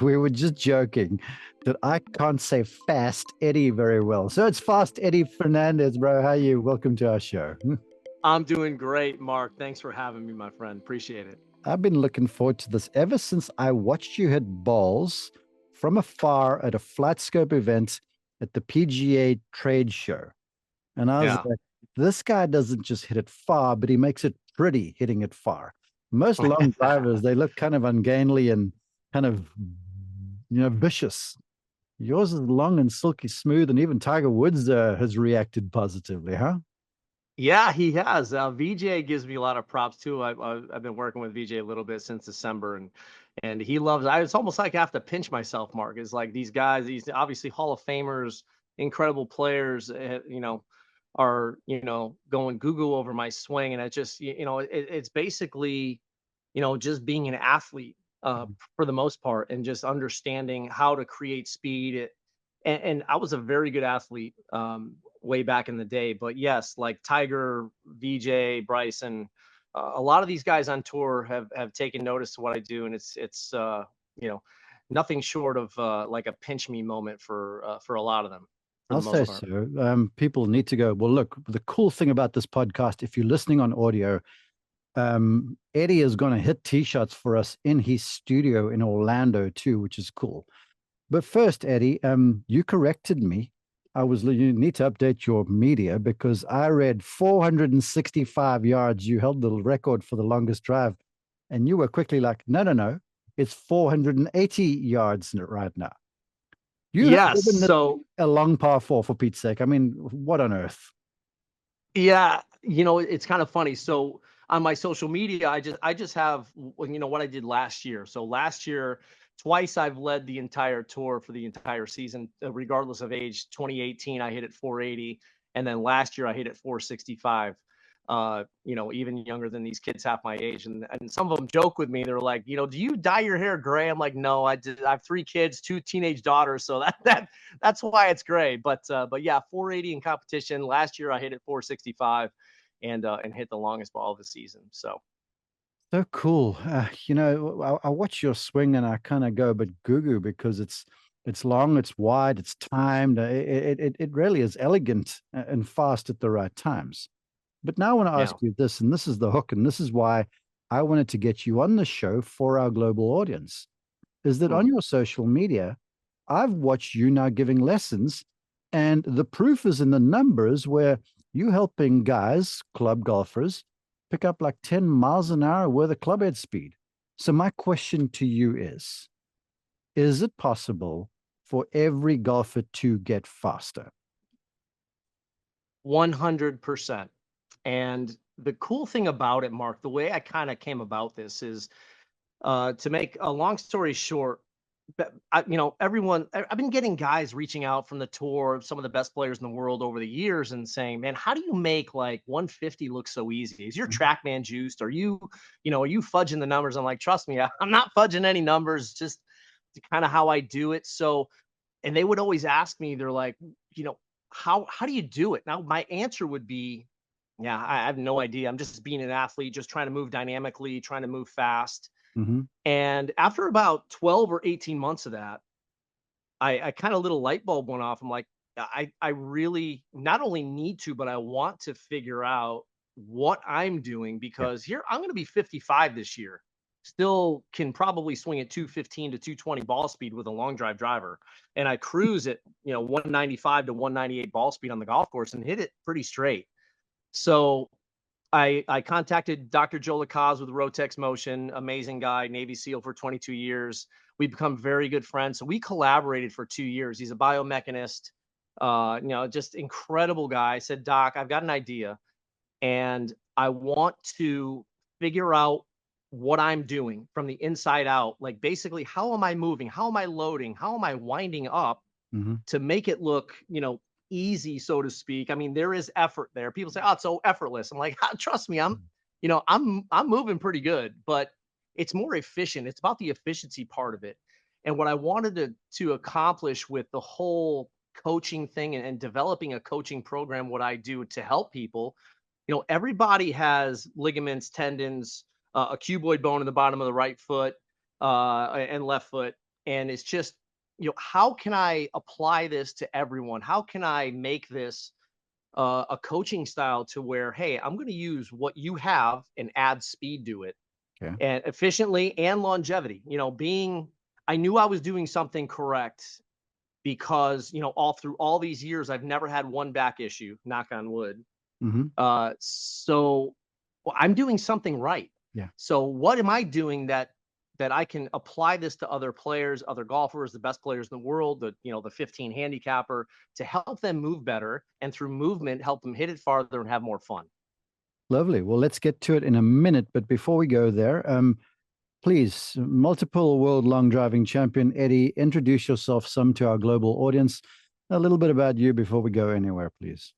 we were just joking that I can't say Fast Eddie very well. So it's Fast Eddie Fernandez, bro. How are you? Welcome to our show. I'm doing great, Mark. Thanks for having me, my friend. Appreciate it. I've been looking forward to this ever since I watched you hit balls from afar at a flight scope event at the PGA trade show. And I was Yeah. like, this guy doesn't just hit it far, but he makes it pretty hitting it far. Most long drivers, they look kind of ungainly and kind of, vicious. Yours is long and silky smooth, and even Tiger Woods has reacted positively, huh? Yeah, he has. VJ gives me a lot of props too. I've been working with VJ a little bit since December, and he loves. It's almost like I have to pinch myself, Mark. It's like these guys, these obviously Hall of Famers, incredible players. Are going Google over my swing, and it just it's basically just being an athlete for the most part, and just understanding how to create speed. And I was a very good athlete way back in the day. But yes, like Tiger, VJ, Bryson, a lot of these guys on tour have taken notice to what I do, and it's you know nothing short of like a pinch me moment for a lot of them, for I'll the most say part. so. People need to go. Well, look, the cool thing about this podcast, if you're listening on audio, Eddie is going to hit tee shots for us in his studio in Orlando too, which is cool. But first, Eddie, you corrected me. You need to update your media because I read 465 yards. You held the record for the longest drive, and you were quickly like, no, no, no, it's 480 yards right now. You have Yes. given it So a long par four for Pete's sake. I mean, what on earth? yeah, it's kind of funny. So on my social media, I just have what I did last year. So last year, twice I've led the entire tour for the entire season, regardless of age. 2018, I hit at 480, and then last year I hit at 465. Even younger than these kids half my age, and some of them joke with me. They're like, do you dye your hair gray? I'm like, no, I did. I have three kids, two teenage daughters, so that's why it's gray. But yeah, 480 in competition. Last year I hit at 465 and hit the longest ball of the season. So So cool. I watch your swing and I kind of go a bit goo because it's long, it's wide, it's timed. It really is elegant and fast at the right times. But now I want to yeah. ask you this, and this is the hook, and this is why I wanted to get you on the show for our global audience, is that on Hmm. your social media, I've watched you now giving lessons, and the proof is in the numbers where you helping guys, club golfers, pick up like 10 miles an hour worth of clubhead speed. So my question to you is it possible for every golfer to get faster? 100%. And the cool thing about it, Mark, the way I kind of came about this is to make a long story short, everyone, I've been getting guys reaching out from the tour, some of the best players in the world over the years, and saying, man, how do you make like 150 look so easy? Is your TrackMan juiced? Are you fudging the numbers? I'm like, trust me, I'm not fudging any numbers, just kind of how I do it. So, and they would always ask me, they're like, you know, how do you do it? Now, my answer would be, yeah, I have no idea. I'm just being an athlete, just trying to move dynamically, trying to move fast. Mm-hmm. And after about 12 or 18 months of that, I kind of little light bulb went off. I'm like, I really not only need to, but I want to figure out what I'm doing Yeah. because here I'm going to be 55 this year. Still can probably swing at 215 to 220 ball speed with a long drive driver. And I cruise at, 195 to 198 ball speed on the golf course and hit it pretty straight. So I contacted Dr. Joe Lacoste with Rotex Motion, amazing guy, Navy SEAL for 22 years. We've become very good friends. So we collaborated for 2 years. He's a biomechanist, just incredible guy. I said, Doc, I've got an idea and I want to figure out what I'm doing from the inside out. Like basically, how am I moving? How am I loading? How am I winding up Mm-hmm. to make it look, easy, so to speak. I mean, there is effort there. People say, "Oh, it's so effortless." I'm like, trust me, I'm moving pretty good, but it's more efficient. It's about the efficiency part of it. And what I wanted to accomplish with the whole coaching thing and developing a coaching program, what I do to help people, everybody has ligaments, tendons, a cuboid bone in the bottom of the right foot and left foot. And it's just, how can I apply this to everyone? How can I make this a coaching style to where, hey, I'm going to use what you have and add speed to it Okay. and efficiently and longevity. I knew I was doing something correct because, all through all these years, I've never had one back issue, knock on wood. Hmm. So well, I'm doing something right. Yeah. So what am I doing that I can apply this to other players, other golfers, the best players in the world, the 15 handicapper, to help them move better, and through movement help them hit it farther and have more fun. Lovely. Well, let's get to it in a minute. But before we go there, please, multiple world long driving champion Eddie, introduce yourself some to our global audience. A little bit about you before we go anywhere, please.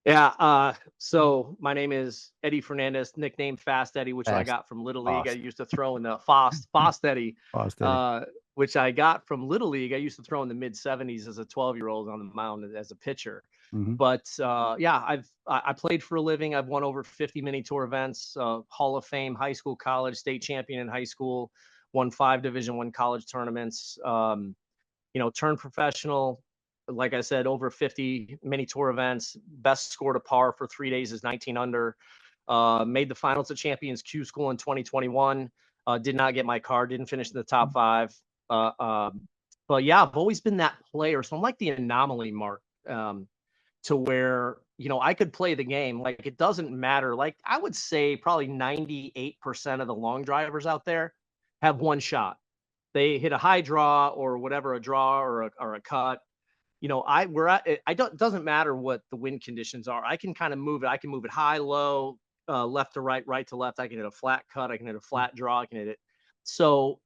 Yeah. So my name is Eddie Fernandes, nicknamed Fast Eddie, which I Fast, got from Little League. I fast, used to throw in the Fast Eddie, fast, Eddie. which I got from Little League. I used to throw in the mid 70s as a 12-year-old on the mound as a pitcher. Mm-hmm. But yeah, I played for a living. I've won over 50 mini tour events, Hall of Fame, high school, college, state champion in high school, won 5 Division I college tournaments. Turned professional. Like I said, over 50 mini tour events. Best score to par for 3 days is 19 under. Made the finals of Champions Q-School in 2021. Did not get my card. Didn't finish in the top 5. But yeah, I've always been that player. So I'm like the anomaly, Mark, to where, I could play the game. Like, it doesn't matter. Like, I would say probably 98% of the long drivers out there have one shot. They hit a high draw or whatever, a draw or a cut. It doesn't matter what the wind conditions are. I can kind of move it. I can move it high, low, left to right, right to left. I can hit a flat cut. I can hit a flat draw. I can hit it. So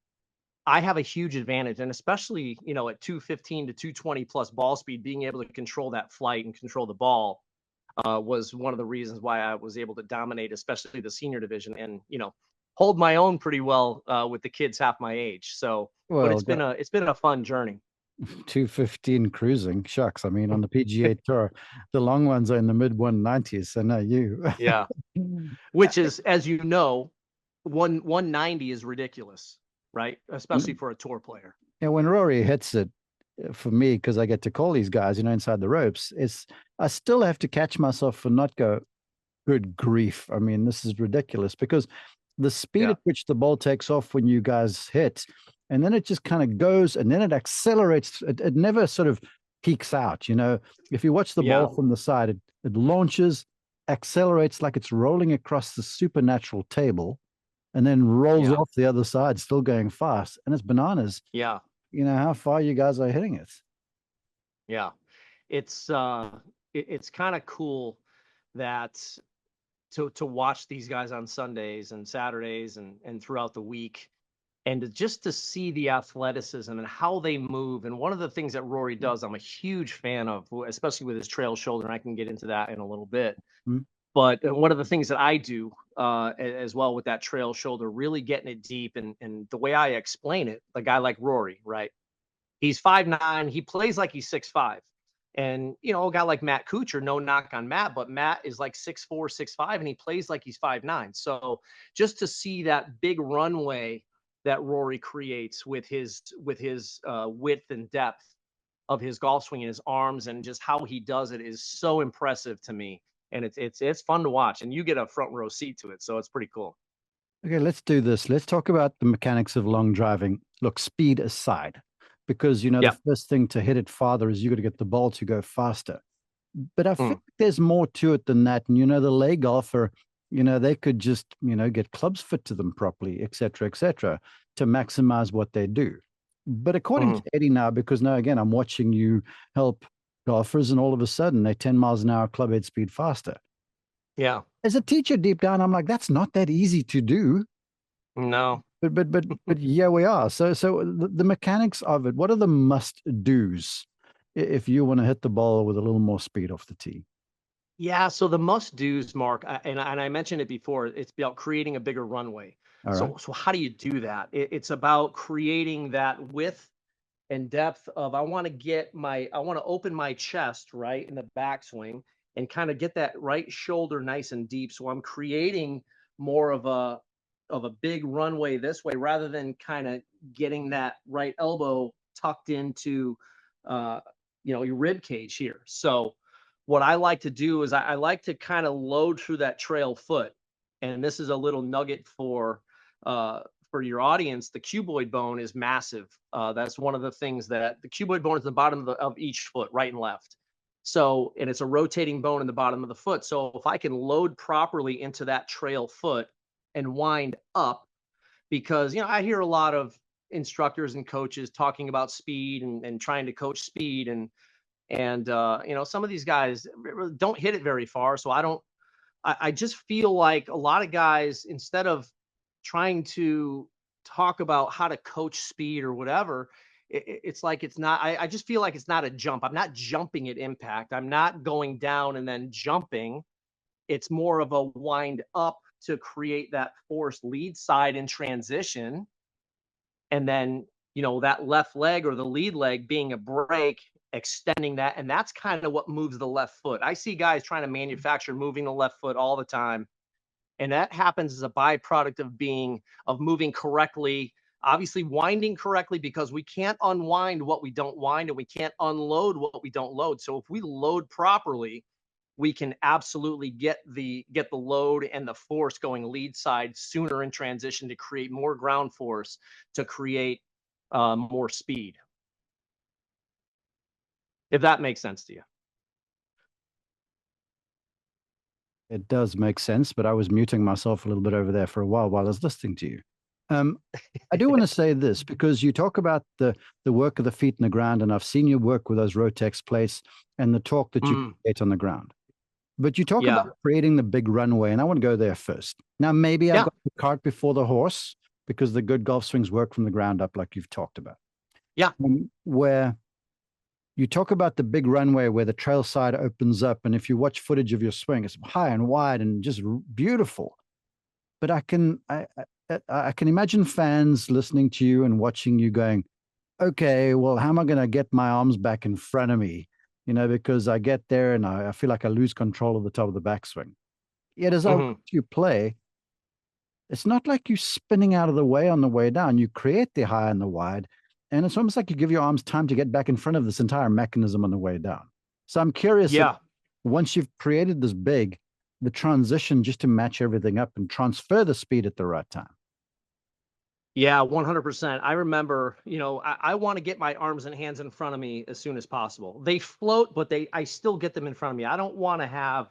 I have a huge advantage. And especially, at 215 to 220 plus ball speed, being able to control that flight and control the ball was one of the reasons why I was able to dominate, especially the senior division, and, hold my own pretty well with the kids half my age. So, but Well, it's been a fun journey. 215 cruising. Shucks. I mean, on the PGA Tour, the long ones are in the mid 190s. So no, you. Yeah. Which is, as you know, 190 is ridiculous, right? Especially for a tour player. Yeah, when Rory hits it, for me, because I get to call these guys, inside the ropes, I still have to catch myself for not go, good grief. I mean, this is ridiculous, because the speed at which the ball takes off when you guys hit, and then it just kind of goes, and then it accelerates. It never sort of peaks out. If you watch the ball from the side, it launches, accelerates like it's rolling across the supernatural table, and then rolls off the other side, still going fast. And it's bananas. Yeah. How far you guys are hitting it. Yeah. It's kind of cool that to watch these guys on Sundays and Saturdays and throughout the week, and just to see the athleticism and how they move. And one of the things that Rory does, I'm a huge fan of, especially with his trail shoulder, and I can get into that in a little bit. Mm-hmm. But one of the things that I do as well with that trail shoulder, really getting it deep, and the way I explain it, a guy like Rory, right? He's 5'9", he plays like he's 6'5". And, a guy like Matt Kuchar, no knock on Matt, but Matt is like 6'4", 6'5", and he plays like he's 5'9". So just to see that big runway that Rory creates with his width and depth of his golf swing and his arms, and just how he does it, is so impressive to me. And it's fun to watch, and you get a front row seat to it. So it's pretty cool. Okay, let's do this. Let's talk about the mechanics of long driving. Look, speed aside, because, the first thing to hit it farther is you got to get the ball to go faster. But I think there's more to it than that. And, the lay golfer, they could just, get clubs fit to them properly, et cetera, to maximize what they do. But according to Eddie now, because now, again, I'm watching you help golfers, and all of a sudden they're 10 miles an hour club head speed faster. Yeah. As a teacher deep down, I'm like, that's not that easy to do. No. But yeah, we are. So the mechanics of it, what are the must do's if you want to hit the ball with a little more speed off the tee? Yeah. So the must do's, Mark, and I mentioned it before, it's about creating a bigger runway. So how do you do that? It's about creating that width and depth of, I want to open my chest, right, in the backswing, and kind of get that right shoulder nice and deep. So I'm creating more of of a big runway this way, rather than kind of getting that right elbow tucked into your rib cage here. So what I like to do is I like to kind of load through that trail foot. And this is a little nugget for your audience. The cuboid bone is massive. That's one of the things that the cuboid bone is the bottom of each foot, right and left. So, and it's a rotating bone in the bottom of the foot. So if I can load properly into that trail foot and wind up, because, I hear a lot of instructors and coaches talking about speed and trying to coach speed. And some of these guys don't hit it very far. So I just feel like a lot of guys, instead of trying to talk about how to coach speed or whatever, it's like, it's not, I just feel like it's not a jump. I'm not jumping at impact. I'm not going down and then jumping. It's more of a wind up to create that forced lead side in transition. And then, that left leg or the lead leg being a break, extending that. And that's kind of what moves the left foot. I see guys trying to manufacture moving the left foot all the time. And that happens as a byproduct of moving correctly, obviously winding correctly, because we can't unwind what we don't wind, and we can't unload what we don't load. So if we load properly, we can absolutely get the load and the force going lead side sooner in transition to create more ground force, to create more speed. If that makes sense to you. It does make sense, but I was muting myself a little bit over there for a while I was listening to you. I do want to say this, because you talk about the work of the feet in the ground, and I've seen you work with those Rotex plates and the torque that you create on the ground. But you talk about creating the big runway, and I want to go there first. Now, maybe I've got the cart before the horse, because the good golf swings work from the ground up, like you've talked about. Yeah. Where you talk about the big runway where the trail side opens up, and if you watch footage of your swing, it's high and wide and just beautiful. But I can imagine fans listening to you and watching you going, okay, well, how am I going to get my arms back in front of me? Because I get there and I feel like I lose control of the top of the backswing. Yet as I watch you play, it's not like you're spinning out of the way on the way down. You create the high and the wide, and it's almost like you give your arms time to get back in front of this entire mechanism on the way down. So I'm curious, once you've created this big, the transition just to match everything up and transfer the speed at the right time. Yeah, 100%. I remember, I want to get my arms and hands in front of me as soon as possible. They float, but I still get them in front of me. I don't want to have,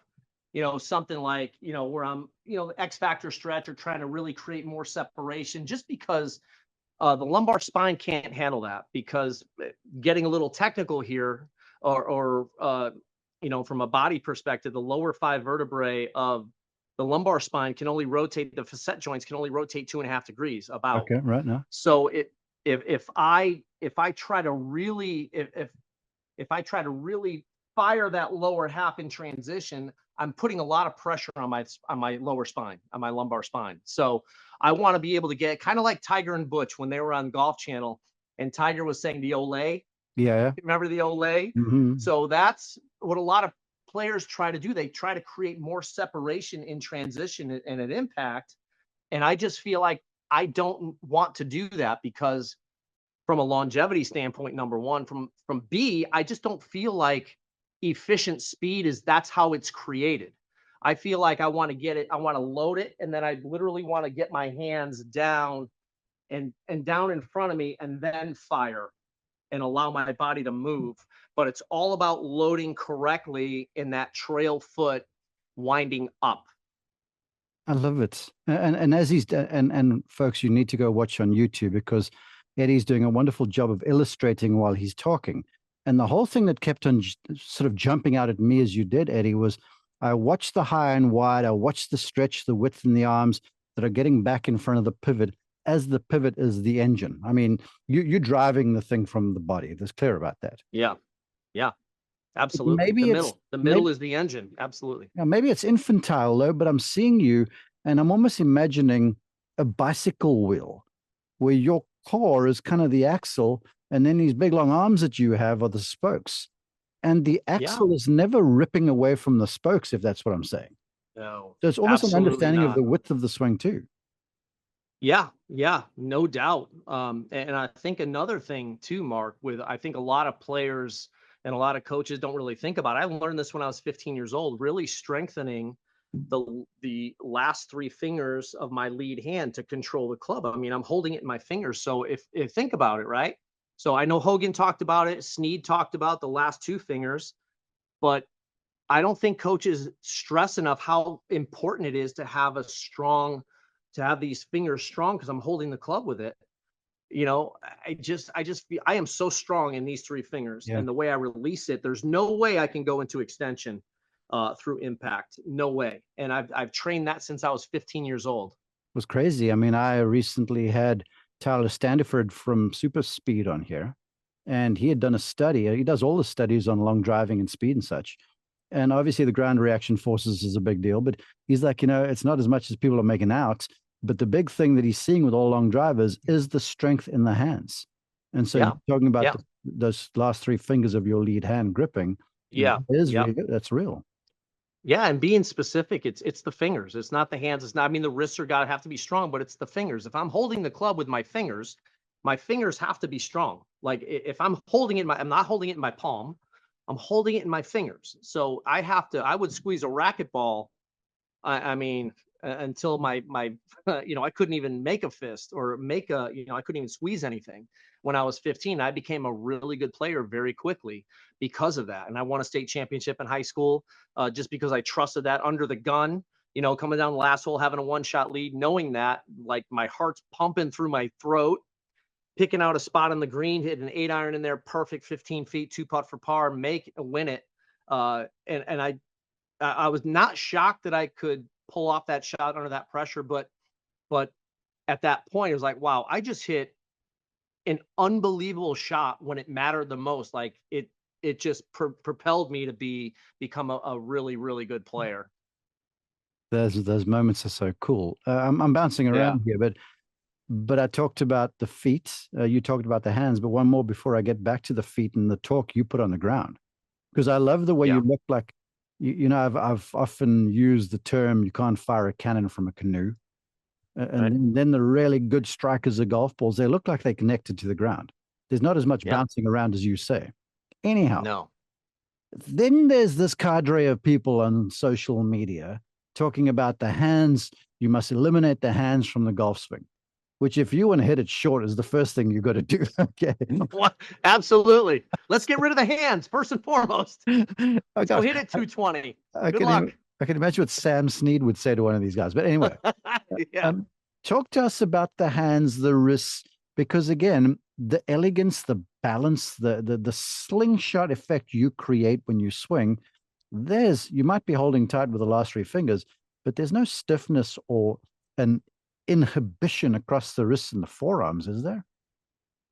something like, where I'm, the X factor stretch, or trying to really create more separation, just because the lumbar spine can't handle that. Because getting a little technical here, or from a body perspective, the lower 5 vertebrae of the lumbar spine can only rotate, the facet joints can only rotate 2.5 degrees about. Okay, right now. So if I try to really fire that lower half in transition, I'm putting a lot of pressure on my lower spine, on my lumbar spine. So I want to be able to get kind of like Tiger and Butch when they were on Golf Channel, and Tiger was saying the Olay. Yeah. Remember the Olay? Mm-hmm. So that's what a lot of players try to do. They try to create more separation in transition and at impact. And I just feel like I don't want to do that, because from a longevity standpoint, number one, from B, I just don't feel like efficient speed that's how it's created. I feel like I want to get it, I want to load it, and then I literally want to get my hands down and down in front of me, and then fire and allow my body to move. But it's all about loading correctly in that trail foot, winding up. I love it. And as and folks, you need to go watch on YouTube, because Eddie's doing a wonderful job of illustrating while he's talking. And the whole thing that kept on sort of jumping out at me as you did, Eddie, was I watched the high and wide, I watched the stretch, the width in the arms that are getting back in front of the pivot, as the pivot is the engine. I mean, you're driving the thing from the body. That's clear about that. Yeah, absolutely. Maybe the middle is the engine. Absolutely. Yeah, maybe it's infantile though, but I'm seeing you, and I'm almost imagining a bicycle wheel where your core is kind of the axle, and then these big long arms that you have are the spokes, and the axle is never ripping away from the spokes, if that's what I'm saying. No. So it's almost an understanding of the width of the swing too. Yeah, no doubt. And I think another thing too, Mark, with I think a lot of players and a lot of coaches don't really think about. I learned this when I was 15 years old, really strengthening the last three fingers of my lead hand to control the club. I mean, I'm holding it in my fingers. So if think about it, right? So I know Hogan talked about it, Snead talked about the last two fingers, but I don't think coaches stress enough how important it is to have to have these fingers strong because I'm holding the club with it. You know, I just feel I am so strong in these three fingers, Yeah. and the way I release it, there's no way I can go into extension through impact. No way. And I've trained that since I was 15 years old. Was crazy. I mean, I recently had Tyler Standiford from Super Speed on here, and he had done a study. He does all the studies on long driving and speed and such. And obviously, the ground reaction forces is a big deal. But he's like, it's not as much as people are making out. But the big thing that he's seeing with all long drivers is the strength in the hands. And so, Yeah. you're talking about Yeah. those last three fingers of your lead hand gripping. Yeah. Is Yeah. real. That's real. Yeah, and being specific, it's the fingers. It's not the hands. It's not. I mean, the wrists are gotta have to be strong, but it's the fingers. If I'm holding the club with my fingers have to be strong. Like if I'm holding it, I'm not holding it in my palm. I'm holding it in my fingers. So I have to. I would squeeze a racquetball. I mean, until my I couldn't even make a fist or make a I couldn't even squeeze anything when I was 15. I became a really good player very quickly because of that, and I won a state championship in high school just because I trusted that under the gun. Coming down the last hole, having a one-shot lead, knowing that like my heart's pumping through my throat, picking out a spot on the green, hitting an 8-iron in there, perfect 15 feet, two putt for par, win it. And I was not shocked that I could pull off that shot under that pressure, but at that point it was like, wow, I just hit an unbelievable shot when it mattered the most. Like it just propelled me to become a really really good player. Those moments are so cool. I'm bouncing Yeah. around here, but I talked about the feet. You talked about the hands, but one more before I get back to the feet and the torque you put on the ground, because I love the way you Yeah. look like. I've often used the term you can't fire a cannon from a canoe, Right. and then the really good strikers of golf balls, they look like they're connected to the ground. There's not as much Yeah. bouncing around as you say. Anyhow, No. then there's this cadre of people on social media talking about the hands. You must eliminate the hands from the golf swing, which if you want to hit it short is the first thing you got to do. Okay. What? Absolutely. Let's get rid of the hands first and foremost. Oh Let's go gosh, hit it 220. I Good can luck. I can imagine what Sam Snead would say to one of these guys. But anyway, Yeah. um, talk to us about the hands, the wrists, because again, the elegance, the balance, the slingshot effect you create when you swing. You might be holding tight with the last three fingers, but there's no stiffness or an inhibition across the wrists and the forearms, is there?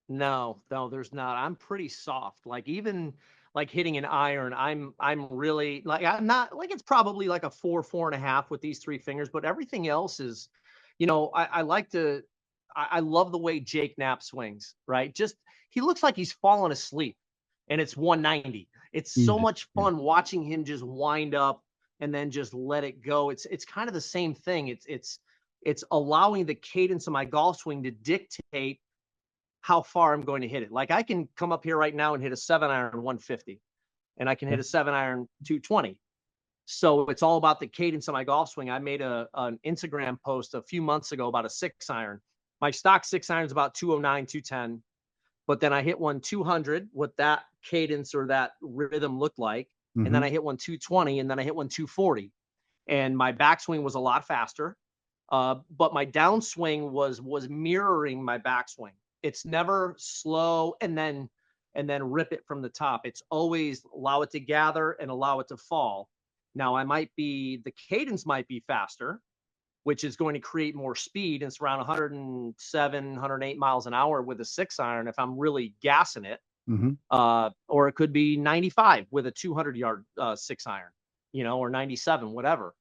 No, no, there's not. I'm pretty soft. Like even like hitting an iron, I'm really like I'm not like it's probably like a 4.5 with these three fingers, but everything else is, I like to I love the way Jake Knapp swings, right? Just he looks like he's fallen asleep and it's 190. It's so Easy. much Yeah. fun watching him just wind up and then just let it go. It's kind of the same thing. It's allowing the cadence of my golf swing to dictate how far I'm going to hit it. Like I can come up here right now and hit a 7-iron 150, and I can hit a 7-iron 220. So it's all about the cadence of my golf swing. I made an Instagram post a few months ago about a 6-iron. My stock 6-iron is about 209, 210, but then I hit one 200, what that cadence or that rhythm looked like, and then Mm-hmm. I hit one 220, and then I hit one 240, and my backswing was a lot faster. But my downswing was mirroring my backswing. It's never slow and then rip it from the top. It's always allow it to gather and allow it to fall. Now the cadence might be faster, which is going to create more speed. And it's around 107, 108 miles an hour with a 6-iron if I'm really gassing it. Mm-hmm. Or it could be 95 with a 200-yard 6-iron, or 97, whatever.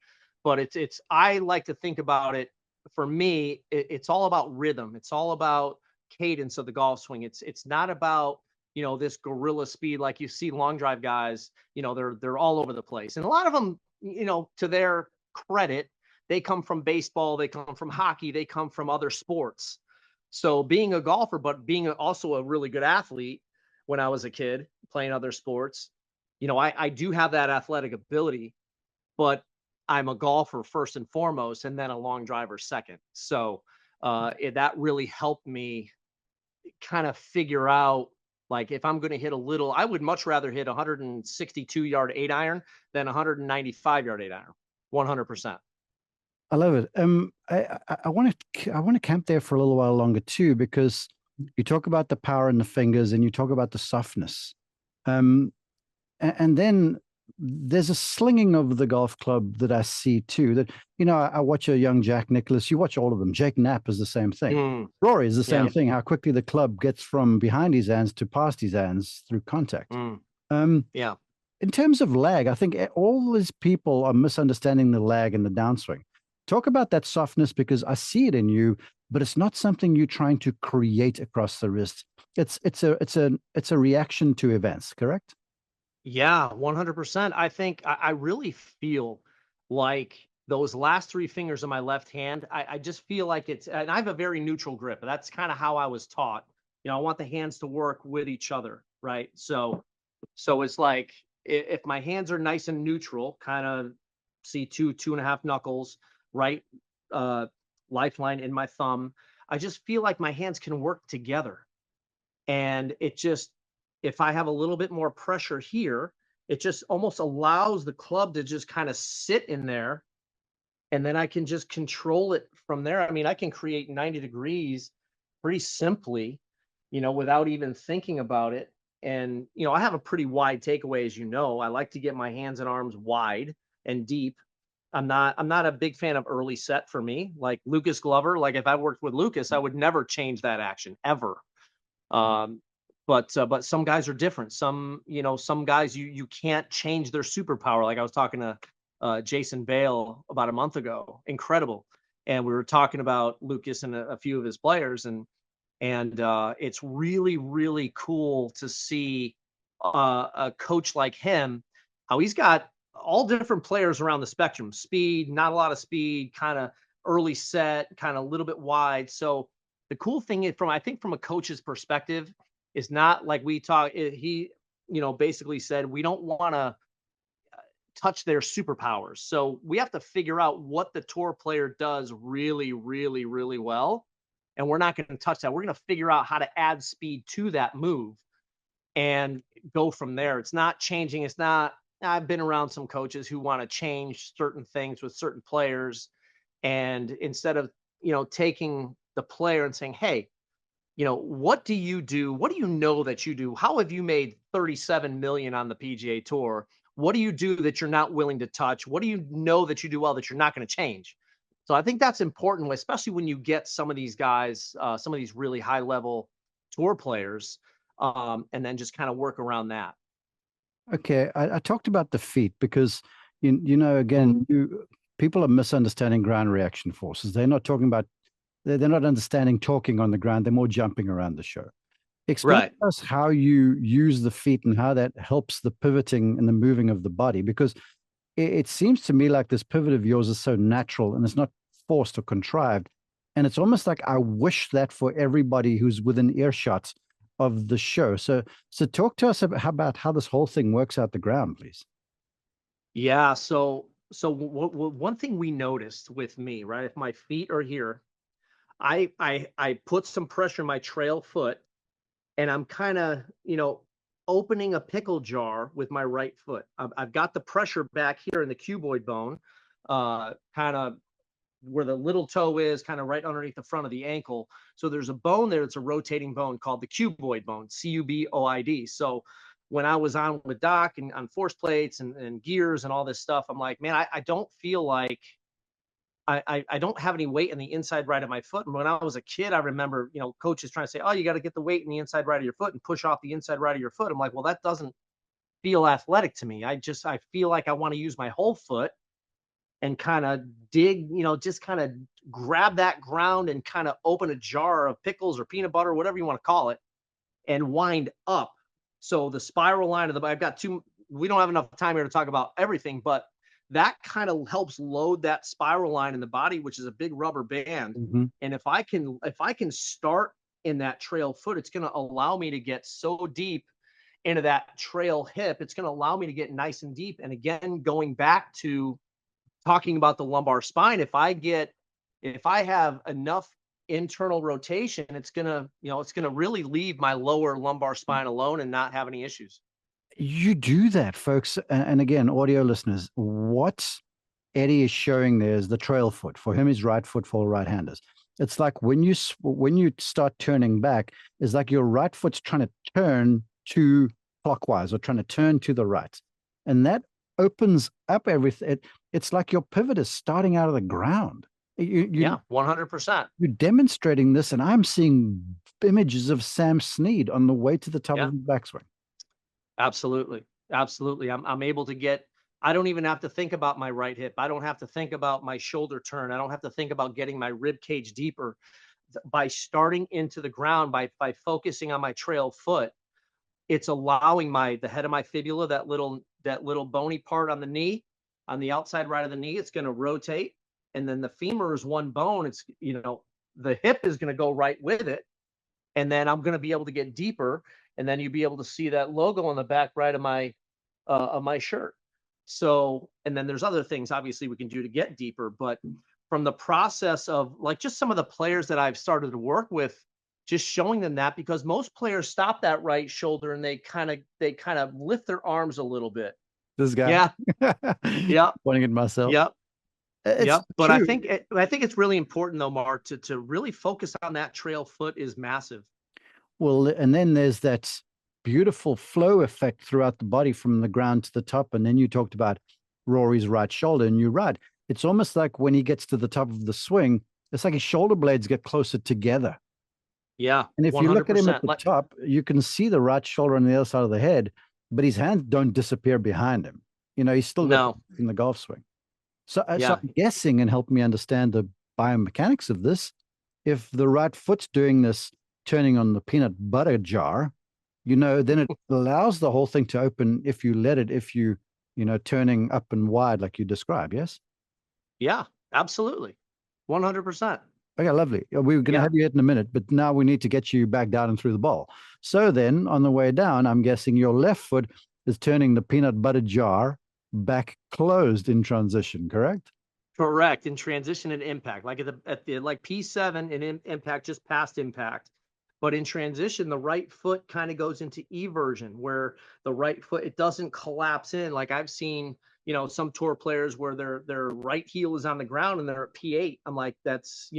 But I like to think about it. For me, it's all about rhythm. It's all about cadence of the golf swing. It's not about this gorilla speed like you see long drive guys. They're all over the place, and a lot of them, to their credit, they come from baseball, they come from hockey, they come from other sports. So being a golfer, but being also a really good athlete when I was a kid playing other sports, I do have that athletic ability, but I'm a golfer first and foremost, and then a long driver second. So that really helped me kind of figure out, like, if I'm going to hit a little, I would much rather hit 162 yard 8-iron than 195 yard 8-iron. 100%. I love it. I want to camp there for a little while longer too, because you talk about the power in the fingers and you talk about the softness. And then there's a slinging of the golf club that I see too. That, I watch a young Jack Nicklaus. You watch all of them. Jake Knapp is the same thing. Rory is the same thing. How quickly the club gets from behind his hands to past his hands through contact. Yeah. In terms of lag, I think all these people are misunderstanding the lag and the downswing. Talk about that softness, because I see it in you, but it's not something you're trying to create across the wrist. It's a reaction to events, correct? Yeah, 100%. I think I really feel like those last three fingers of my left hand, I just feel like and I have a very neutral grip. That's kind of how I was taught. I want the hands to work with each other, right? So it's like, if my hands are nice and neutral, kind of see 2.5 knuckles, right? Lifeline in my thumb. I just feel like my hands can work together. And if I have a little bit more pressure here, it just almost allows the club to just kind of sit in there. And then I can just control it from there. I mean, I can create 90 degrees pretty simply, without even thinking about it. And, I have a pretty wide takeaway, as you know. I like to get my hands and arms wide and deep. I'm not a big fan of early set for me. Like Lucas Glover, like if I worked with Lucas, I would never change that action ever. But some guys are different. Some guys you can't change their superpower. Like I was talking to Jason Bale about a month ago. Incredible. And we were talking about Lucas and a few of his players, and it's really, really cool to see a coach like him, how he's got all different players around the spectrum. Speed, not a lot of speed, kind of early set, kind of a little bit wide. So the cool thing is, I think from a coach's perspective, is not like we talk. He, basically said, we don't want to touch their superpowers. So we have to figure out what the tour player does really, really, really well. And we're not going to touch that. We're going to figure out how to add speed to that move and go from there. It's not changing. I've been around some coaches who want to change certain things with certain players. And instead of, taking the player and saying, hey, what do you do? What do you know that you do? How have you made 37 million on the PGA Tour? What do you do that you're not willing to touch? What do you know that you do well that you're not going to change? So I think that's important, especially when you get some of these guys, some of these really high level tour players, and then just kind of work around that. Okay, I talked about the feet because again, people are misunderstanding ground reaction forces. They're not talking about. They're not understanding talking on the ground. They're more jumping around the show. Explain to us how you use the feet and how that helps the pivoting and the moving of the body, because it seems to me like this pivot of yours is so natural and it's not forced or contrived. And it's almost like I wish that for everybody who's within earshot of the show. So talk to us about how this whole thing works out the ground, please. Yeah. So one thing we noticed with me, right? If my feet are here, I put some pressure in my trail foot, and I'm kind of, opening a pickle jar with my right foot. I've got the pressure back here in the cuboid bone, kind of where the little toe is, kind of right underneath the front of the ankle. So there's a bone there. It's a rotating bone called the cuboid bone, Cuboid. So when I was on with Doc and on force plates and gears and all this stuff, I'm like, man, I don't feel like I don't have any weight in the inside right of my foot. And when I was a kid, I remember, coaches trying to say, oh, you got to get the weight in the inside right of your foot and push off the inside right of your foot. I'm like, well, that doesn't feel athletic to me. I feel like I want to use my whole foot and kind of dig, just kind of grab that ground and kind of open a jar of pickles or peanut butter, whatever you want to call it, and wind up. So the spiral line of I've got we don't have enough time here to talk about everything, but that kind of helps load that spiral line in the body, which is a big rubber band. Mm-hmm. And if I can start in that trail foot, it's going to allow me to get so deep into that trail hip. It's going to allow me to get nice and deep. And again, going back to talking about the lumbar spine, if I have enough internal rotation, it's going to really leave my lower lumbar spine alone and not have any issues. You do that, folks. And again, audio listeners, what Eddie is showing there is the trail foot. For him, is right foot for right-handers. It's like when you start turning back, it's like your right foot's trying to turn to clockwise or trying to turn to the right. And that opens up everything. It's like your pivot is starting out of the ground. Yeah, 100%. You're demonstrating this, and I'm seeing images of Sam Snead on the way to the top of the backswing. Absolutely. Absolutely. I'm able to get, I don't even have to think about my right hip. I don't have to think about my shoulder turn. I don't have to think about getting my rib cage deeper. By starting into the ground, by focusing on my trail foot, it's allowing the head of my fibula, that little bony part on the knee, on the outside right of the knee, it's going to rotate. And then the femur is one bone. It's, the hip is going to go right with it. And then I'm going to be able to get deeper. And then you'll be able to see that logo on the back right of my shirt. So, and then there's other things obviously we can do to get deeper, but from the process of like just some of the players that I've started to work with, just showing them that, because most players stop that right shoulder and they kind of lift their arms a little bit. This guy. Yeah. Yeah. Pointing at myself. Yep. Yep. But true. I think it's really important though, Mark, to really focus on that trail foot is massive. Well, and then there's that beautiful flow effect throughout the body from the ground to the top. And then you talked about Rory's right shoulder, and you're right. It's almost like when he gets to the top of the swing, it's like his shoulder blades get closer together. Yeah. And if 100%. You look at him at the top, you can see the right shoulder on the other side of the head, but his hands don't disappear behind him. He's still got in the golf swing. So, so I'm guessing, and help me understand the biomechanics of this, if the right foot's doing this, turning on the peanut butter jar, then it allows the whole thing to open if you let it, if you, turning up and wide like you described, yes? Yeah, absolutely. 100%. Okay, lovely. We're going to have you hit in a minute, but now we need to get you back down and through the ball. So then on the way down, I'm guessing your left foot is turning the peanut butter jar back closed in transition, correct? Correct. In transition and impact, like at the like P7 in impact, just past impact. But in transition, the right foot kind of goes into eversion, where the right foot, it doesn't collapse in. Like I've seen, some tour players where their right heel is on the ground and they're at P8. I'm like, that's,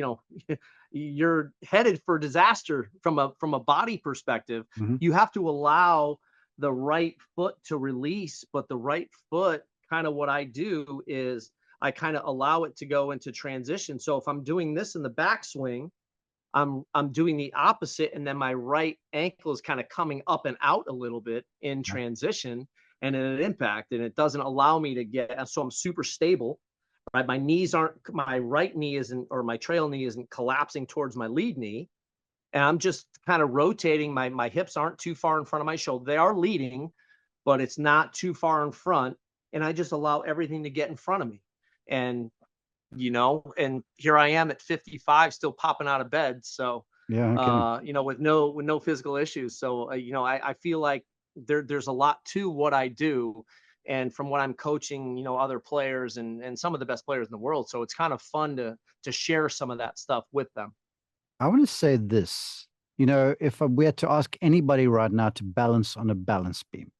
you're headed for disaster from a body perspective. Mm-hmm. You have to allow the right foot to release, but the right foot, kind of what I do is I kind of allow it to go into transition. So if I'm doing this in the backswing, I'm doing the opposite, and then my right ankle is kind of coming up and out a little bit in transition and in an impact, and it doesn't allow me to get, so I'm super stable, right? My right knee isn't, or my trail knee isn't collapsing towards my lead knee, and I'm just kind of rotating. My hips aren't too far in front of my shoulder. They are leading, but it's not too far in front, and I just allow everything to get in front of me. And and here I am at 55, still popping out of bed. So, with no physical issues. So, I feel like there's a lot to what I do, and from what I'm coaching, other players and some of the best players in the world. So it's kind of fun to share some of that stuff with them. I want to say this, if we had to ask anybody right now to balance on a balance beam,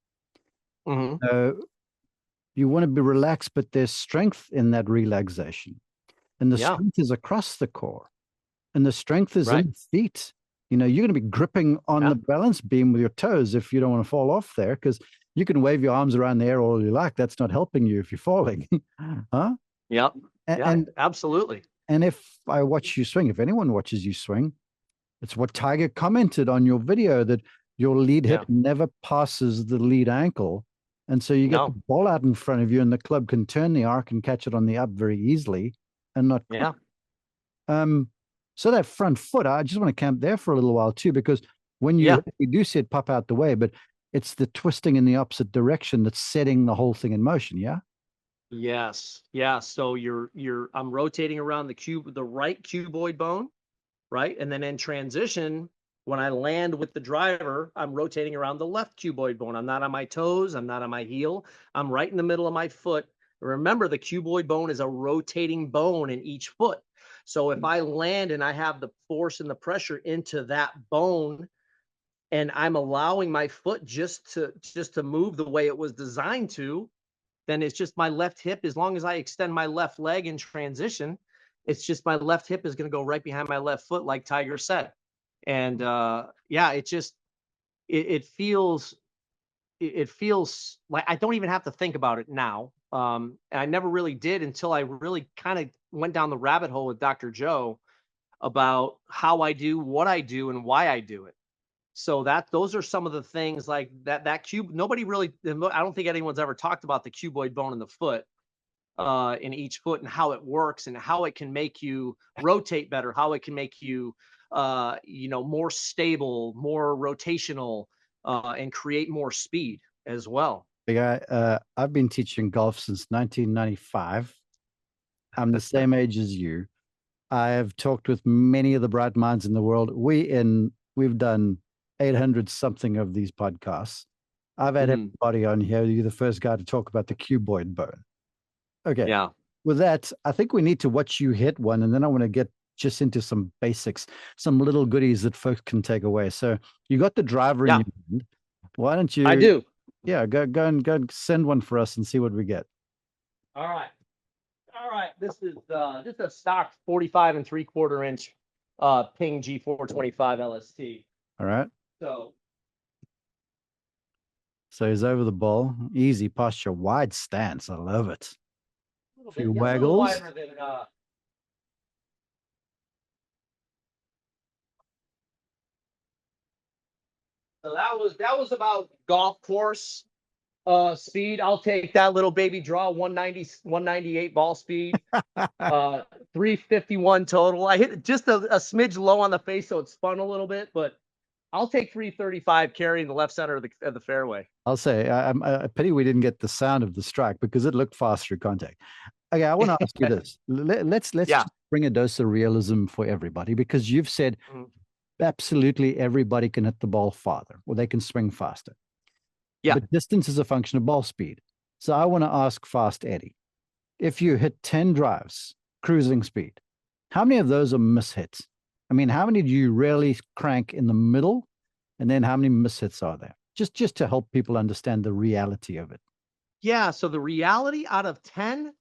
you want to be relaxed, but there's strength in that relaxation. And the strength is across the core. And the strength is in the feet. You're going to be gripping on the balance beam with your toes if you don't want to fall off there, because you can wave your arms around the air all you like. That's not helping you if you're falling. Huh? Yep. And absolutely. And if I watch you swing, if anyone watches you swing, it's what Tiger commented on your video, that your lead hip never passes the lead ankle. And so you get the ball out in front of you, and the club can turn the arc and catch it on the up very easily and not. Yeah. So that front foot, I just want to camp there for a little while too, because when you do see it pop out the way, but it's the twisting in the opposite direction that's setting the whole thing in motion. Yeah. Yes. Yeah. So I'm rotating around the right cuboid bone, right? And then in transition, when I land with the driver, I'm rotating around the left cuboid bone. I'm not on my toes. I'm not on my heel. I'm right in the middle of my foot. Remember, the cuboid bone is a rotating bone in each foot. So if I land and I have the force and the pressure into that bone, and I'm allowing my foot just to move the way it was designed to, then it's just my left hip. As long as I extend my left leg in transition, it's just my left hip is going to go right behind my left foot, like Tiger said. And yeah, it feels it feels like I don't even have to think about it now. And I never really did until I really kind of went down the rabbit hole with Dr. Joe about how I do what I do and why I do it. So those are some of the things like that cube. Nobody really, I don't think anyone's ever talked about the cuboid bone in the foot, in each foot, and how it works and how it can make you rotate better, how it can make you, more stable, more rotational, and create more speed as well. Big guy, I've been teaching golf since 1995. I'm the same age as you. I have talked with many of the bright minds in the world. We've done 800 something of these podcasts. I've had Mhm. everybody on here. You're the first guy to talk about the cuboid bone. Okay. Yeah. With that, I think we need to watch you hit one, and then I want to get just into some basics, some little goodies that folks can take away. So you got the driver in Yeah, your hand. Why don't I you, do. yeah, go and send one for us and see what we get. All right. All right. This is a stock 45 3/4 inch Ping G425 LST. All right. So So he's over the ball. Easy posture, wide stance. I love it. a little Few bit, yeah, a little waggles. wider than so that was about golf course speed. I'll take that little baby draw. 190, 198 ball speed, 351 total. I hit it just a smidge low on the face, so it spun a little bit, but I'll take 335 carrying the left center of the fairway. I'll say, I pity we didn't get the sound of the strike because it looked fast through contact. Okay, I want to ask you this. Let's Yeah. just bring a dose of realism for everybody because you've said Mhm. absolutely everybody can hit the ball farther or they can swing faster. Yeah. But distance is a function of ball speed. So I want to ask Fast Eddie, if you hit 10 drives, cruising speed, how many of those are mishits? I mean, how many do you really crank in the middle? And then how many mishits are there? Just to help people understand the reality of it. Yeah. So the reality, out of 10,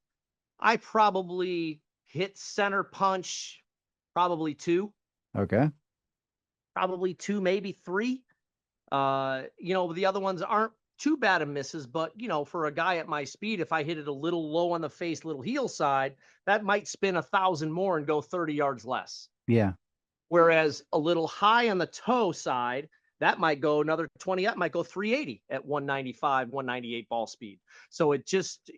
I probably hit center punch, probably Okay. maybe three. The other ones aren't too bad of misses, but for a guy at my speed, if I hit it a little low on the face, little heel side, that might spin 1,000 more and go 30 yards less. Yeah. Whereas a little high on the toe side, that might go another 20 up, might go 380 at 195, 198 ball speed. So it just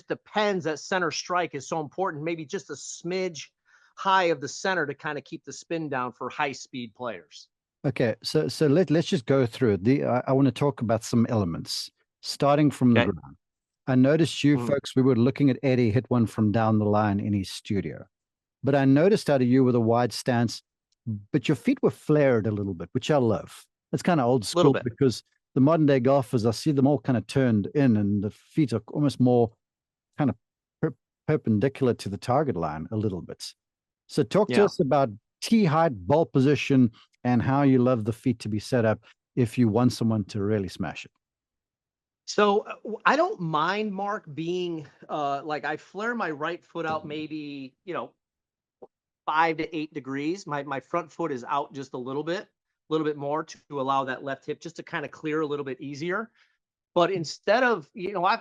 depends. That center strike is so important. Maybe just a smidge high of the center to kind of keep the spin down for high speed players. Okay. So let's just go through it. I want to talk about some elements, starting from the Okay. ground. I noticed you Mhm. folks, we were looking at Eddie hit one from down the line in his studio. But I noticed out of you with a wide stance, but your feet were flared a little bit, which I love. It's kind of old A little school bit. because the modern day golfers, I see them all kind of turned in and the feet are almost more kind of perpendicular to the target line a little bit. So talk to Yeah. us about tee height, ball position, and how you love the feet to be set up if you want someone to really smash it. So I don't mind, Mark, being like I flare my right foot out maybe 5 to 8 degrees. My front foot is out just a little bit more to allow that left hip just to kind of clear a little bit easier. But instead of,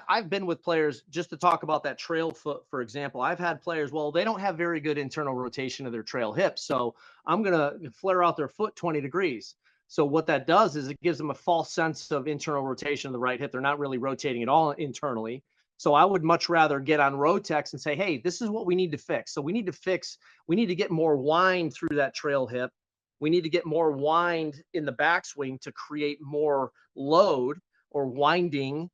I've been with players, just to talk about that trail foot, for example. I've had players, well, they don't have very good internal rotation of their trail hips. So I'm going to flare out their foot 20 degrees. So what that does is it gives them a false sense of internal rotation of the right hip. They're not really rotating at all internally. So I would much rather get on Rotex and say, hey, this is what we need to fix. So we need to get more wind through that trail hip. We need to get more wind in the backswing to create more load or winding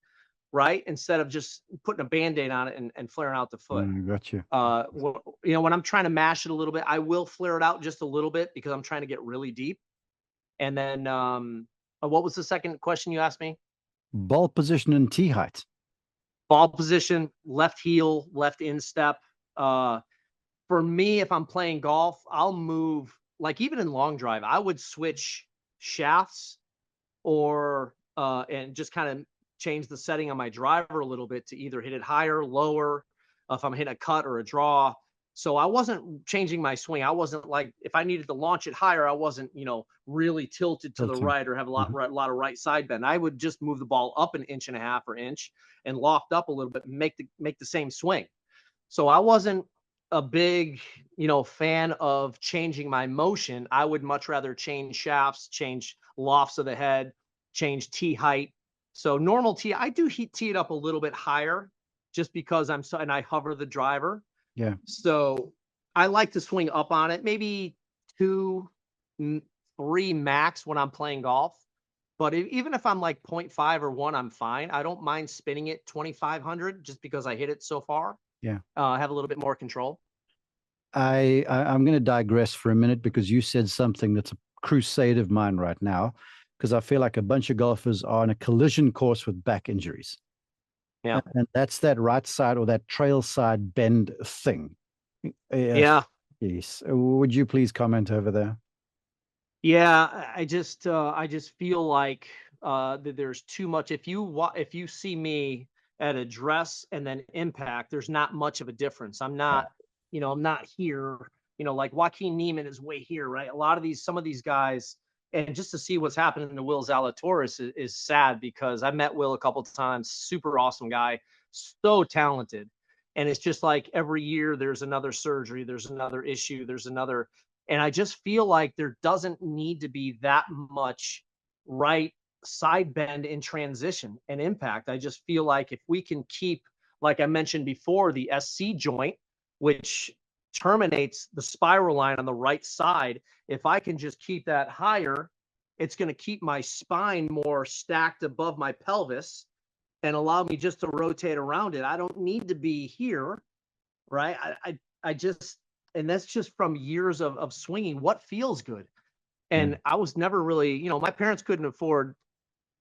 right? Instead of just putting a Band-Aid on it and flaring out the foot. Got you. You know, when I'm trying to mash it a little bit, I will flare it out just a little bit because I'm trying to get really deep. And then, what was the second question you asked me? Ball position and tee height. Ball position, left heel, left instep. For me, if I'm playing golf, I'll move, like even in long drive, I would switch shafts or and just kind of change the setting on my driver a little bit to either hit it higher, lower, if I'm hitting a cut or a draw. So I wasn't changing my swing. I wasn't like, if I needed to launch it higher, I wasn't, you know, really tilted to the right or have a lot of right side bend. I would just move the ball up an inch and a half or inch and loft up a little bit and make the same swing. So I wasn't a big, you know, fan of changing my motion. I would much rather change shafts, change lofts of the head, change tee height. So normal tee, I do tee it up a little bit higher just because and I hover the driver. Yeah. So I like to swing up on it, maybe 2, 3 max when I'm playing golf. But even if I'm like 0.5 or 1, I'm fine. I don't mind spinning it 2,500 just because I hit it so far. Yeah. Have a little bit more control. I'm going to digress for a minute because you said something that's a crusade of mine right now, because I feel like a bunch of golfers are on a collision course with back injuries. Yeah. And that's that right side or that trail side bend thing. Yeah. Yes. Would you please comment over there? Yeah. I just feel like that there's too much. If you see me at address and then impact, there's not much of a difference. I'm not, you know, I'm not here, you know, like Joaquin Neiman is way here, right? Some of these guys, and just to see what's happening to Will Zalatoris is sad because I met Will a couple of times, super awesome guy, so talented. And it's just like every year there's another surgery, there's another issue, and I just feel like there doesn't need to be that much right side bend in transition and impact. I just feel like if we can keep, like I mentioned before, the SC joint, which terminates the spiral line on the right side, if I can just keep that higher, it's going to keep my spine more stacked above my pelvis and allow me just to rotate around it. I don't need to be here, right? I just, and that's just from years of swinging. What feels good? And I was never really, you know, my parents couldn't afford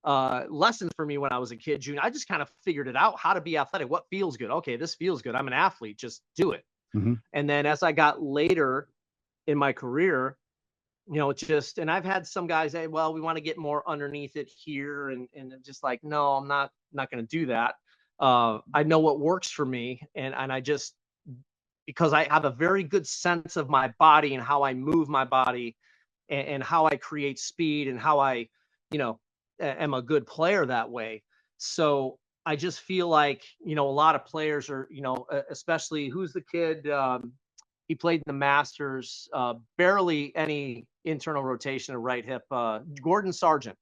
lessons for me when I was a kid, June. I just kind of figured it out how to be athletic. What feels good? Okay, this feels good. I'm an athlete. Just do it. And then as I got later in my career, you know, it's just, and I've had some guys say, well, we want to get more underneath it here. And just like, no, I'm not going to do that. I know what works for me. And I just, because I have a very good sense of my body and how I move my body and how I create speed and how I, you know, am a good player that way. So I just feel like, you know, a lot of players are, you know, especially who's the kid? He played in the Masters, barely any internal rotation of right hip. Gordon Sargent,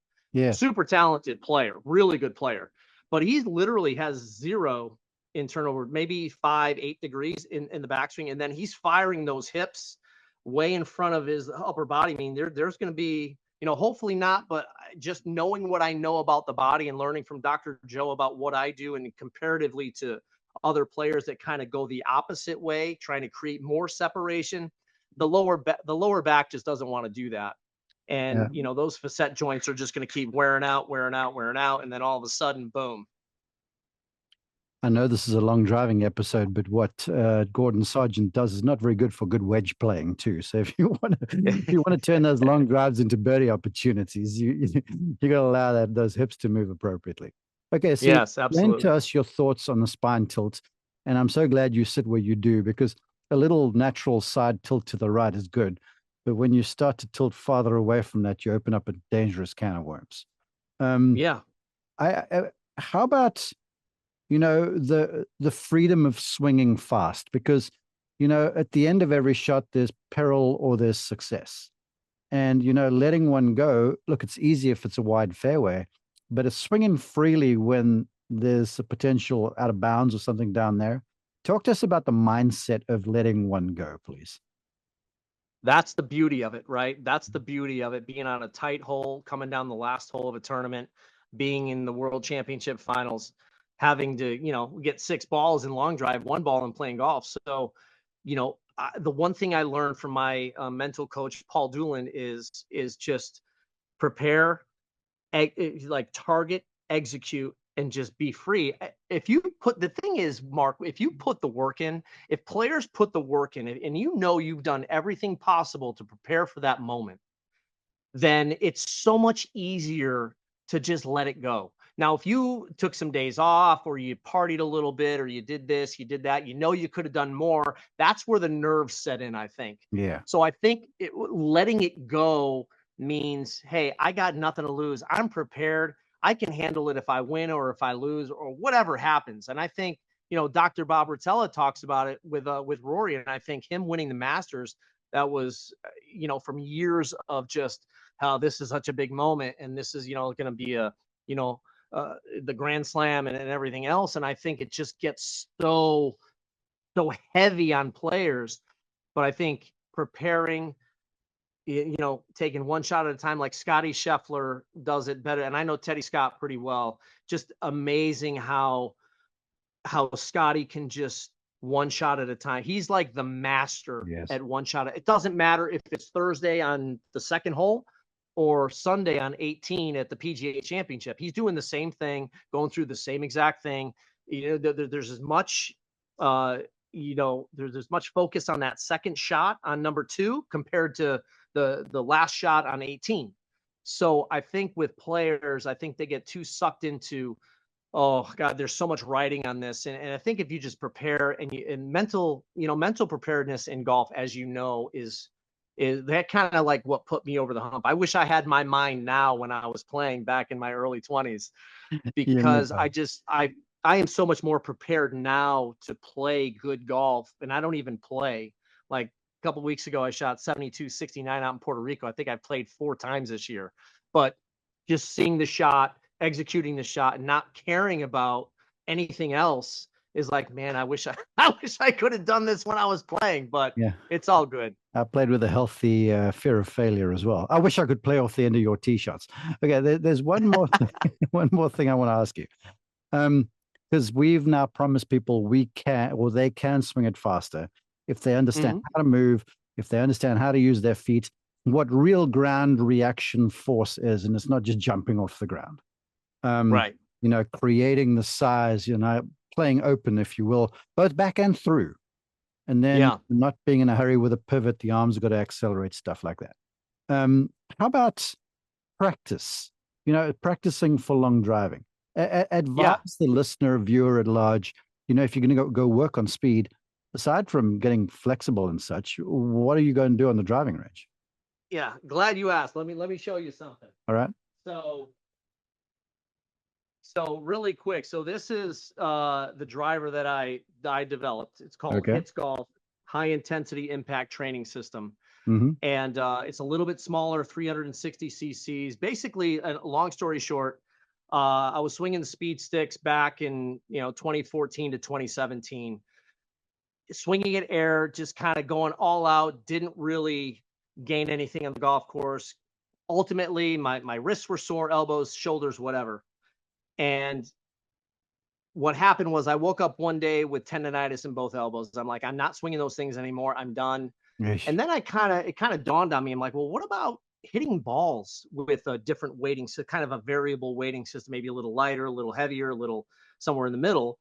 super talented player, really good player, but he literally has 0 internal, maybe 5, 8 degrees in the backswing, and then he's firing those hips way in front of his upper body. I mean, there's going to be, you know, hopefully not, but just knowing what I know about the body and learning from Dr. Joe about what I do and comparatively to other players that kind of go the opposite way, trying to create more separation, the lower back just doesn't want to do that. And, you know, those facet joints are just going to keep wearing out. And then all of a sudden, boom. I know this is a long driving episode, but what Gordon Sargent does is not very good for good wedge playing too. So if you want to turn those long drives into birdie opportunities, you got to allow those hips to move appropriately. Okay, so yes, explain absolutely. to us your thoughts on the spine tilt, and I'm so glad you sit where you do, because a little natural side tilt to the right is good, but when you start to tilt farther away from that, you open up a dangerous can of worms. Yeah. How about, you know, the freedom of swinging fast? Because, you know, at the end of every shot, there's peril or there's success. And, you know, letting one go, look, it's easy if it's a wide fairway, but it's swinging freely when there's a potential out of bounds or something down there. Talk to us about the mindset of letting one go, please. That's the beauty of it, right? That's the beauty of it, being on a tight hole, coming down the last hole of a tournament, being in the World Championship finals. having to, get 6 balls in long drive, 1 ball in playing golf. So, the one thing I learned from my mental coach, Paul Doolin, is just prepare, like target, execute, and just be free. If you put the thing is, Mark, if you put the work in, if players put the work in, and you've done everything possible to prepare for that moment, then it's so much easier to just let it go. Now, if you took some days off or you partied a little bit or you did this, you did that, you could have done more. That's where the nerves set in, I think. Yeah. So I think letting it go means, hey, I got nothing to lose. I'm prepared. I can handle it if I win or if I lose or whatever happens. And I think, Dr. Bob Rotella talks about it with Rory. And I think him winning the Masters, that was, from years of just how this is such a big moment. And this is, going to be the Grand Slam and everything else. And I think it just gets so heavy on players. But I think preparing, taking one shot at a time, like Scotty Scheffler does it better. And I know Teddy Scott pretty well. Just amazing how Scotty can just one shot at a time. He's like the master at one shot. It doesn't matter if it's Thursday on the second hole or Sunday on 18 at the PGA Championship. He's doing the same thing, going through the same exact thing. There's as much, there's as much focus on that second shot on number 2 compared to the last shot on 18. So I think with players, I think they get too sucked into, oh God, there's so much writing on this. And I think if you just prepare and mental preparedness in golf, as is that kind of like what put me over the hump. I wish I had my mind now when I was playing back in my early 20s, because I am so much more prepared now to play good golf. And I don't even play. Like a couple of weeks ago, I shot 72-69 out in Puerto Rico. I think I played 4 times this year, but just seeing the shot, executing the shot, and not caring about anything else is like, man, I wish I could have done this when I was playing, but it's all good. I played with a healthy fear of failure as well. I wish I could play off the end of your tee shots. Okay, there's one more one more thing I want to ask you, because we've now promised people they can swing it faster if they understand how to move, if they understand how to use their feet, what real ground reaction force is, and it's not just jumping off the ground. Right. Creating the size, playing open, if you will, both back and through. And then not being in a hurry with a pivot, the arms have got to accelerate, stuff like that. How about practice? Practicing for long driving. Advise the listener, viewer at large, if you're going to go work on speed, aside from getting flexible and such, what are you going to do on the driving range? Yeah, glad you asked. Let me show you something. All right. So really quick. So this is the driver that I developed. It's called Hits Golf High Intensity Impact Training System. And it's a little bit smaller, 360 cc's. Basically, long story short, I was swinging the speed sticks back in 2014 to 2017, swinging at air, just kind of going all out. Didn't really gain anything on the golf course. Ultimately, my wrists were sore, elbows, shoulders, whatever. And what happened was I woke up one day with tendonitis in both elbows. I'm like, I'm not swinging those things anymore. I'm done. And then it kind of dawned on me. I'm like, well, what about hitting balls with a different weighting, so kind of a variable weighting system, maybe a little lighter, a little heavier, a little somewhere in the middle.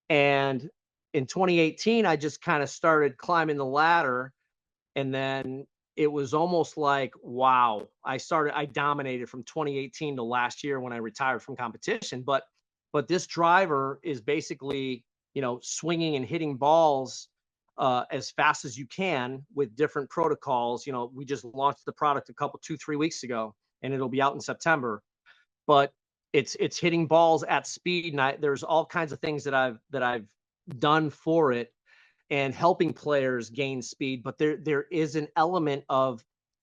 And in 2018, I just kind of started climbing the ladder. And then it was almost like, wow, I dominated from 2018 to last year when I retired from competition. But this driver is basically, swinging and hitting balls as fast as you can with different protocols. We just launched the product 2-3 weeks ago, and it'll be out in September. But it's hitting balls at speed, and there's all kinds of things that I've done for it and helping players gain speed. But there is an element of,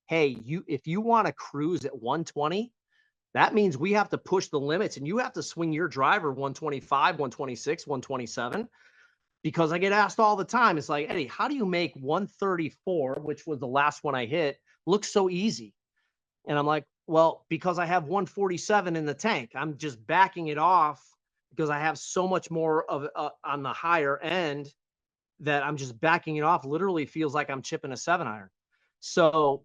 hey, if you want to cruise at 120, that means we have to push the limits, and you have to swing your driver 125, 126, 127. Because I get asked all the time, it's like, Eddie, how do you make 134, which was the last one I hit, look so easy? And I'm like, well, because I have 147 in the tank. I'm just backing it off because I have so much more of on the higher end that I'm just backing it off. Literally feels like I'm chipping a 7-iron. So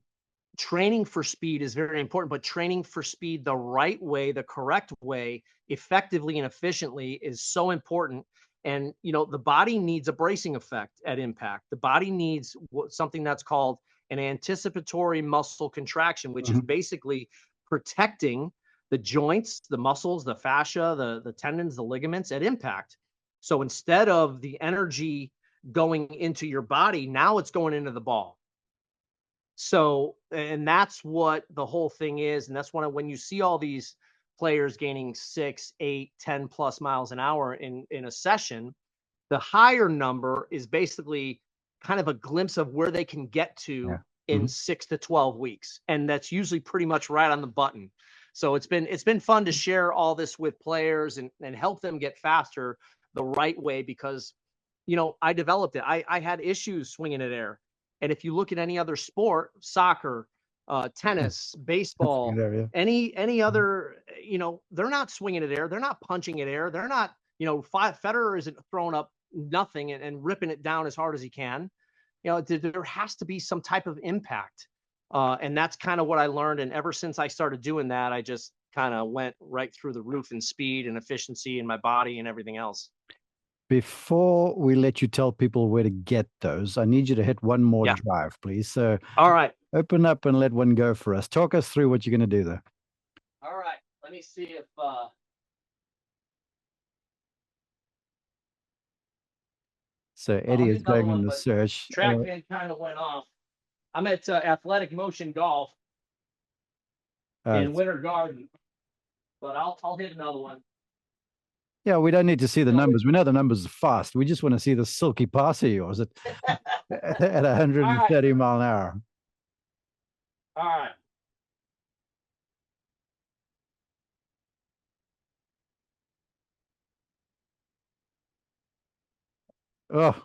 training for speed is very important, but training for speed the right way, the correct way, effectively and efficiently is so important. And, the body needs a bracing effect at impact. The body needs something that's called an anticipitory muscle contraction, which is basically protecting the joints, the muscles, the fascia, the tendons, the ligaments at impact. So instead of the energy going into your body, now it's going into the ball. So, and that's what the whole thing is. And that's when you see all these players gaining 6, 8, 10 plus miles an hour in a session, the higher number is basically kind of a glimpse of where they can get to in 6 to 12 weeks. And that's usually pretty much right on the button. So it's been fun to share all this with players and help them get faster the right way, because, I developed it. I had issues swinging at air. And if you look at any other sport, soccer, tennis, baseball, any other, they're not swinging at air. They're not punching at air. They're not, Federer isn't throwing up nothing and ripping it down as hard as he can. There has to be some type of impact. And that's kind of what I learned. And ever since I started doing that, I just kind of went right through the roof in speed and efficiency in my body and everything else. Before we let you tell people where to get those, I need you to hit one more drive, please. So, all right, open up and let one go for us. Talk us through what you're going to do there. All right, let me see if so Eddie is going on the search. TrackMan kind of went off. I'm at Athletic Motion Golf in Winter Garden, but I'll hit another one. Yeah, we don't need to see the numbers. We know the numbers are fast. We just want to see the silky pass of yours at 130 mile an hour. All right. Oh,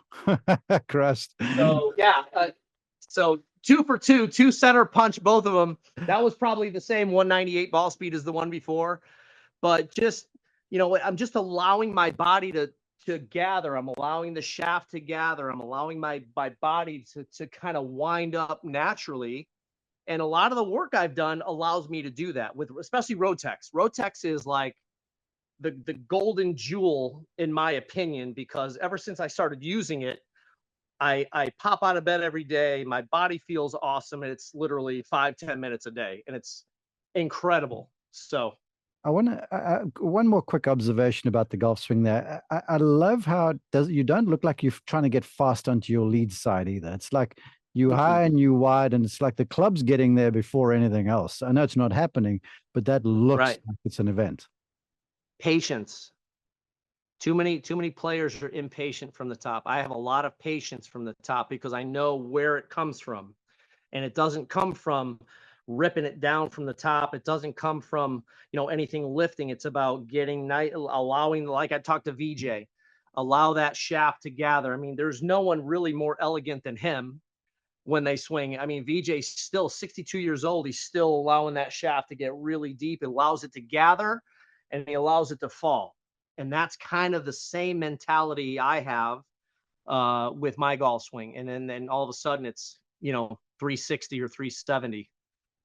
crushed. So, yeah. So 2 for 2, 2 center punch, both of them. That was probably the same 198 ball speed as the one before. But just, I'm just allowing my body to gather. I'm allowing the shaft to gather. I'm allowing my body to kind of wind up naturally. And a lot of the work I've done allows me to do that, with especially Rotex. Rotex is like the golden jewel, in my opinion, because ever since I started using it, I pop out of bed every day. My body feels awesome. And it's literally 5-10 minutes a day. And it's incredible. So I want to one more quick observation about the golf swing there. I love how you don't look like you're trying to get fast onto your lead side either. It's like you high and you wide, and it's like the club's getting there before anything else. I know it's not happening, but that looks like it's an event. Patience. Too many players are impatient from the top. I have a lot of patience from the top because I know where it comes from, and it doesn't come from ripping it down from the top. It doesn't come from, anything lifting. It's about getting allowing, like I talked to VJ, allow that shaft to gather. I mean, there's no one really more elegant than him when they swing. I mean, VJ's still 62 years old. He's still allowing that shaft to get really deep. It allows it to gather, and he allows it to fall. And that's kind of the same mentality I have with my golf swing. And then all of a sudden it's, 360 or 370.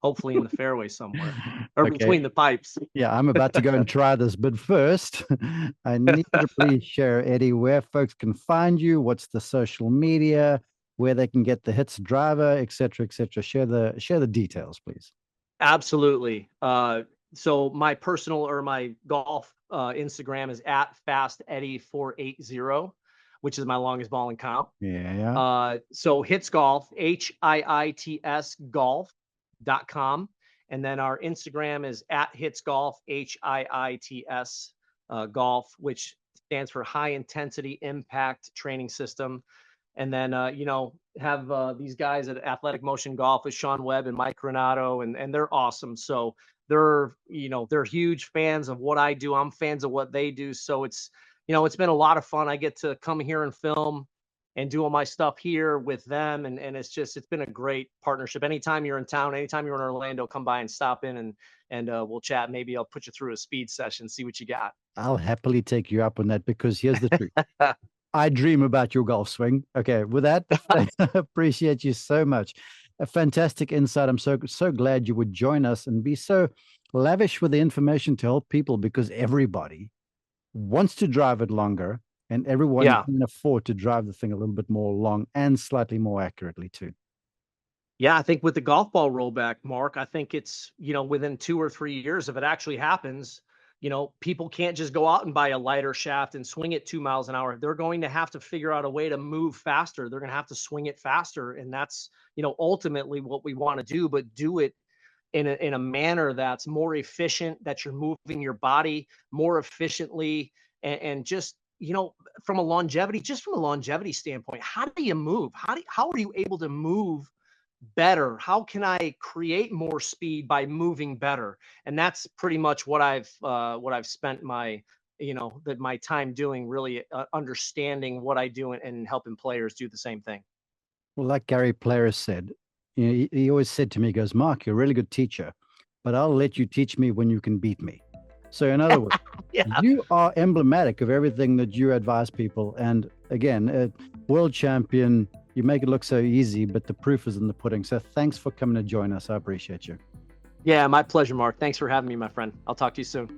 Hopefully in the fairway somewhere, or between the pipes. Yeah, I'm about to go and try this, but first, I need you to please share, Eddie, where folks can find you, what's the social media, where they can get the hits driver, et cetera, et cetera. Share the details, please. Absolutely. So my personal or my golf Instagram is at FastEddie480, which is my longest ball in comp. Yeah. So Hits Golf, HIITS golf.com. And then our Instagram is at Hits Golf, HIITS golf, which stands for High Intensity Impact Training System. And then, have these guys at Athletic Motion Golf with Sean Webb and Mike Renato, and they're awesome. So they're huge fans of what I do. I'm fans of what they do. So it's been a lot of fun. I get to come here and film and do all my stuff here with them. And it's been a great partnership. Anytime you're in town, anytime you're in Orlando, come by and stop in and we'll chat. Maybe I'll put you through a speed session, see what you got. I'll happily take you up on that, because here's the truth. I dream about your golf swing. Okay, with that, appreciate you so much. A fantastic insight. I'm so glad you would join us and be so lavish with the information to help people, because everybody wants to drive it longer, and everyone Yeah. can afford to drive the thing a little bit more long and slightly more accurately too. Yeah, I think with the golf ball rollback, Mark, I think it's, within 2 or 3 years, if it actually happens, people can't just go out and buy a lighter shaft and swing it 2 miles an hour. They're going to have to figure out a way to move faster. They're going to have to swing it faster. And that's, ultimately what we want to do, but do it in a manner that's more efficient, that you're moving your body more efficiently, and just, from a longevity standpoint, how do you move? How are you able to move better? How can I create more speed by moving better? And that's pretty much what I've spent my my time doing, really understanding what I do, and helping players do the same thing. Well, like Gary Player said, he always said to me, he goes, Mark, you're a really good teacher, but I'll let you teach me when you can beat me. So in other words, Yeah. you are emblematic of everything that you advise people. And again, world champion, you make it look so easy, but the proof is in the pudding. So thanks for coming to join us. I appreciate you. Yeah, my pleasure, Mark. Thanks for having me, my friend. I'll talk to you soon.